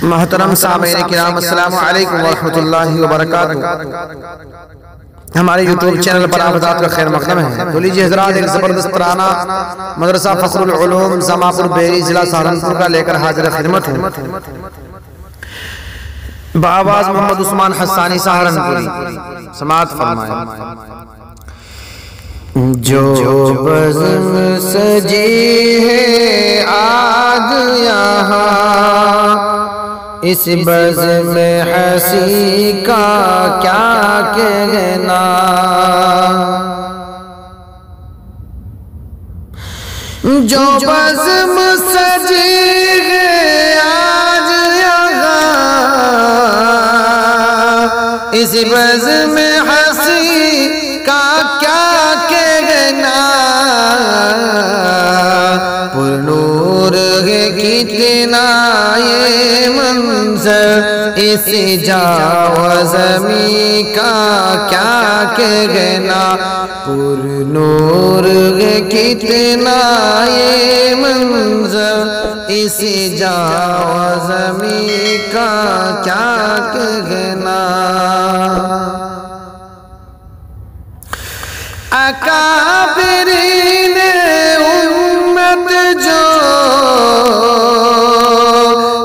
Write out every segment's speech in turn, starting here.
محترم سامعین کرام السلام علیکم ورحمۃ اللہ وبرکاتہ۔ ہمارے یوٹیوب چینل پر آپ حضرات کا خیر مقدم ہے۔ تو لیجیے حضرات ایک زبردست ترانہ مدرسہ فخر العلوم زماپور بیری ضلع سہارنپور کا لے کر حاضر خدمت ہوں۔ بآواز محمد عثمان حسانی سہارنپوری، سماعت فرمائیں۔ جو بزم سجی ہے آج یہاں، اس بزم حسی کا کیا کہنا، جو بزم سجی ہے آج یہاں، اس بزم حسی کا کیا کہنا، پر نور ہے کتنا یہ منظر، اس جاو زمین کا کیا کہنا، پر نور ہے کتنا یہ منظر، اس جاو زمین کا کیا کہنا۔ اکابرین امت جو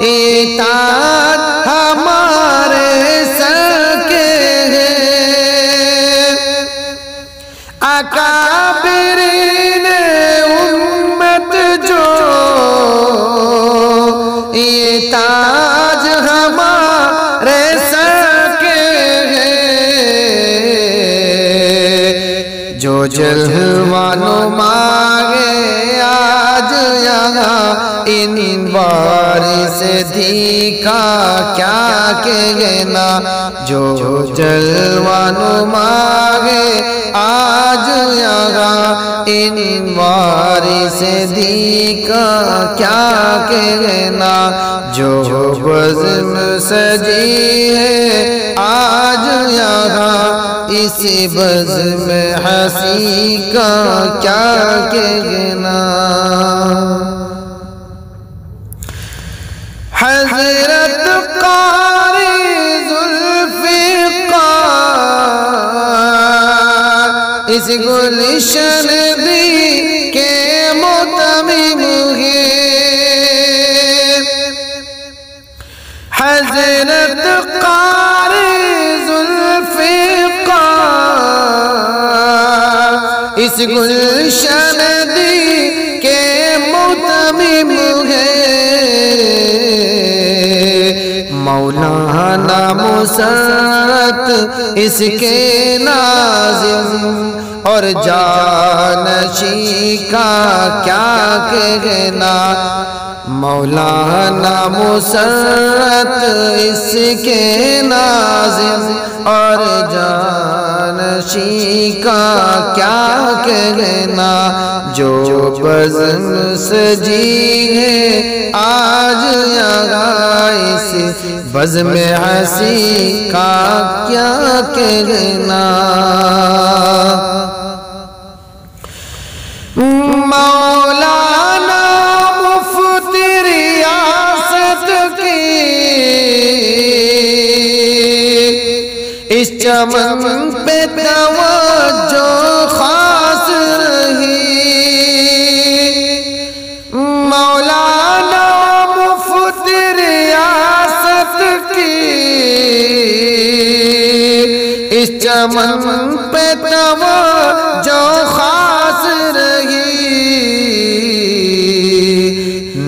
اطاعت ہمارے سر کے ہیں، اکابرین امت جو تاج ہمارے سر کے ہیں، جو جلوہ نما ہے آج یہاں، ان وارث دی کا کیا کہنا، جو جلوہ نما ہے آج یہاں، ان وارث دی کا کیا کہنا، جو بزم سجی ہے آج یہاں، اس بزم حسی کا کیا کہنا۔ حضرت قاری ذوالفقار اس گلشن دی کے متمم ہیں، حضرت قاری ذوالفقار اس گلشن دی کے متمم ہیں، مولانا مسرت اس کے ناظم اور جانشین کا کیا کہنا، مولانا مسرت اس کے ناظم اور جانشین کا کیا کہنا، جو بزم سجی ہے آج یہاں، اس بزم حسی کا کیا کہنا۔ مولانا مفتی ریاست کی اس چمن پہ توجہ خاص رہی، مولانا مفتی ریاست کی اس چمن پہ توجہ خاص رہی،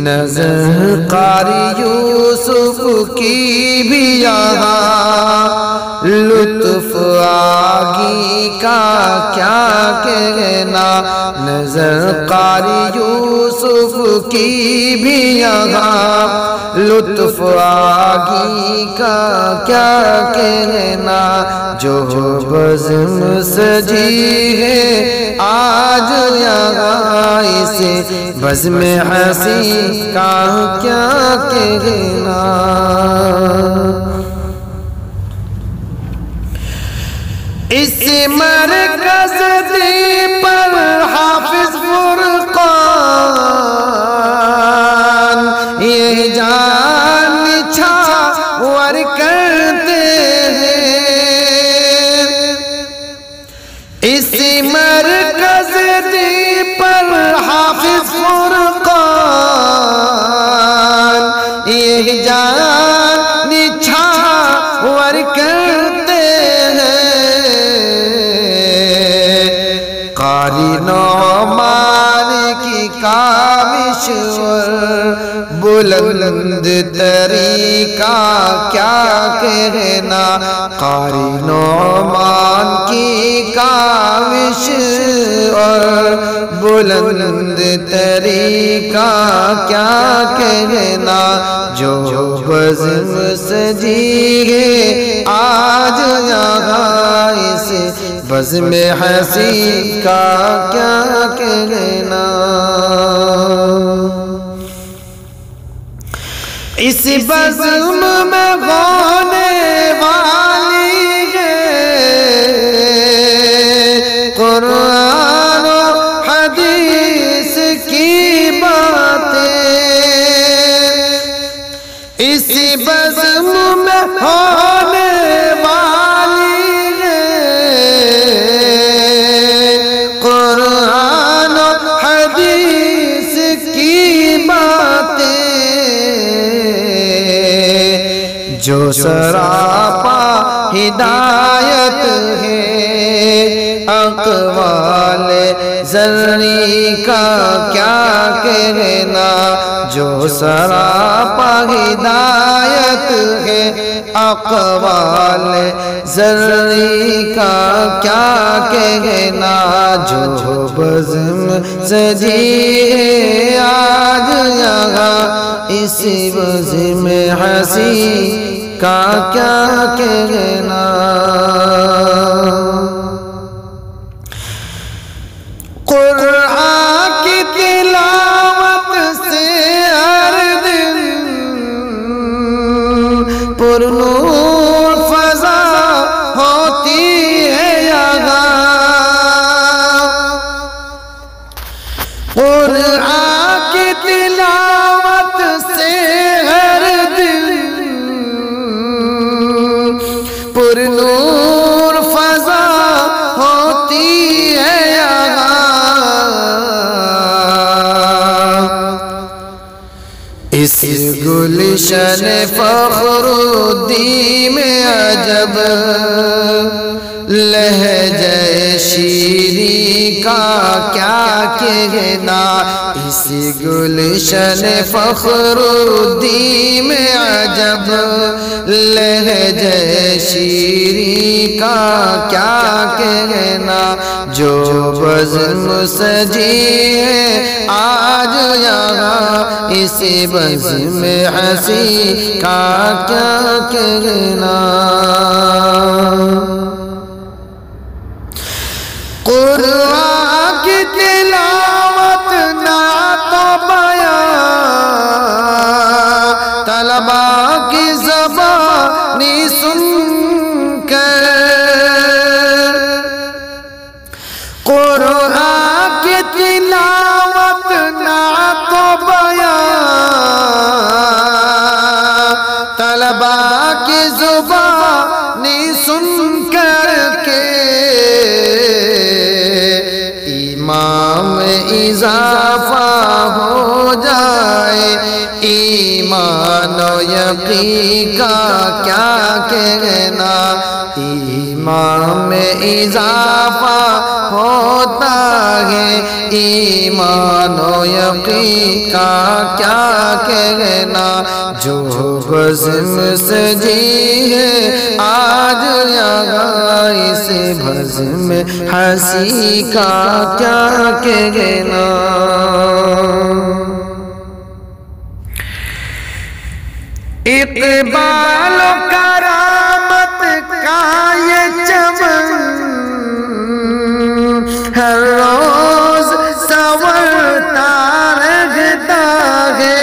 نظر قاری یوسف کی بھی یہاں، لطف آگی کا کیا کہنا، نظر قاری یوسف کی بھی یہاں، لطف آگی کا کیا کہنا، جو بزم سجی ہے آج یہاں، اس بزم حسی کا کیا کہنا۔ اس مرکز دی پر حافظ فرقان یہ جان چھا ور کرتے ہیں اس مرکز دی پر حافظ فرقان یہ جان نچھاور کرتے ہیں قاری نعمان کی کاوش بلند طریقہ کیا کہنا قاری نعمان کی کاوش اور بلند طریقہ کیا کہنا جو بزم سجی ہے آج یہاں اس بزم حسین کا کیا کہنا اس بزم میں غونے والی ہے قرآن و حدیث کی باتیں اس بزم میں ہونے والی ہے قرآن و حدیث کی باتیں جو سراپا ہدایت ہے اقوال زرعی کا کیا کہنا جو سراپا ہدایت ہے اقوال زرعی کا کیا کہنا جو بزم سجی ہے آج یہاں اس بزم حسین کا کیا کہنا قرآن کی تلاوت سے ہر دن پر نور فضا ہوتی ہے یہاں قرآن کی تلاوت سے ہر دن پر نور فضا ہوتی ہے اس گلشن فخر الدین میں عجب لہجہ شیریں کا کیا کہنا اس گلشن فخر الدین میں عجب لہجہ شیریں کا کیا کہنا جو بزم سجی ہے آج یہاں اس بزم حسین کا کیا کہنا قرآن کی تلاوت نعت و بیان طلبا کی زبانی سن کر قرآن کی تلاوت نعت و بیان طلبا کی زبانی سن کر کے ایمان میں اضافہ ہو جائے ایمان و یقین کا کیا کہنا ایمان میں اضافہ ہوتا ہے ایمان و یقین کا کیا کہنا جو بزم سجی ہے آج یہاں اس بزم حسین کا کیا کہنا اقبال و کرامت کا یہ چمن ہر روز سنورتا رہتا ہے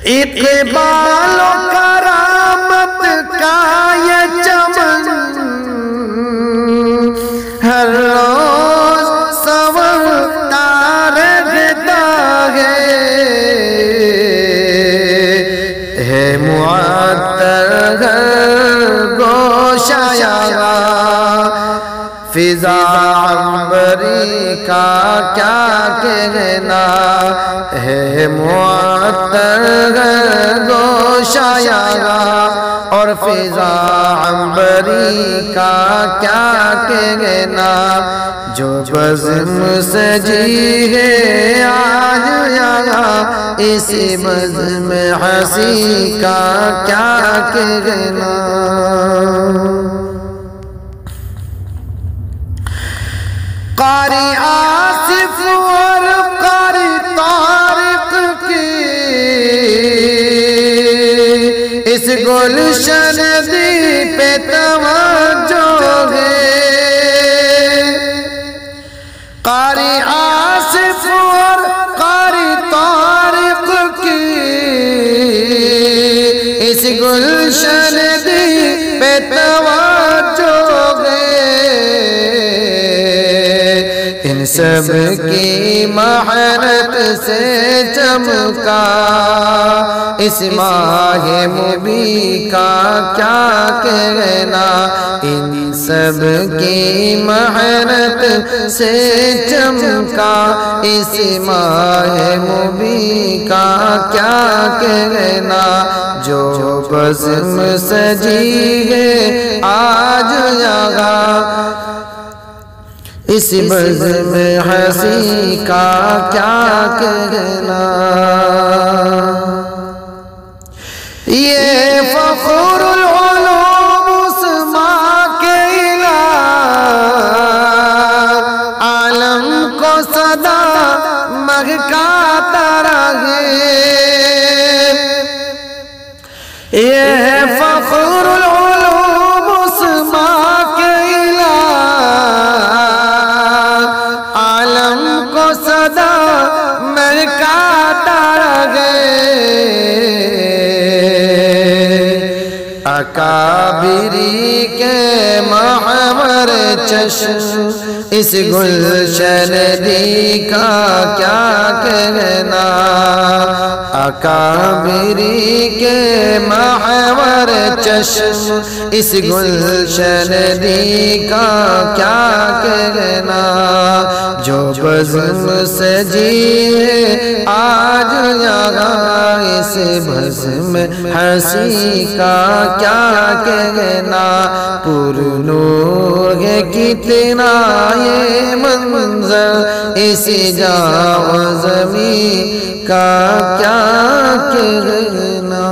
اقبال و کرامت کا یہ چمن ہر روز سنورتا رہتا ہے ہے معطر گوشایا فضا عنبری کا کیا کہنا ہے معطر گوشایا اور فضا عنبری کا کیا کہنا جو بزم سجی ہے آج یہاں اسی بزم حسی کا کیا کہنا قاری آصف اور قاری طارق کی اس گلشن دی پہ توجہ ہے قاری آصف اور قاری طارق کی اس گلشن دی پہ توجہ ان سب کی محنت سے چمکا اس ماہ مبی کا کیا کہنا ان سب کی محنت سے چمکا اس ماہ مبی کا کیا کہنا جو بزم سجی ہے آج یہاں اس بزم حسی کا کیا کہنا یہ فخر العلوم عثمان کے الہ عالم کو صدا مہکاتا رہے یہ فخر العلوم عثمان کے صدا مہکاتا رہے اکابری کے محور چشم اس گلشن دی کا کیا کہنا اکابری کے محور چشم اس گلشن دی کا کیا کہنا جو بزم سجی ہے آج یہاں اس بزم حسی کا کیا کہنا پر نور ہے کتنا یہ منظر اس جا و زمین کا کیا کہنا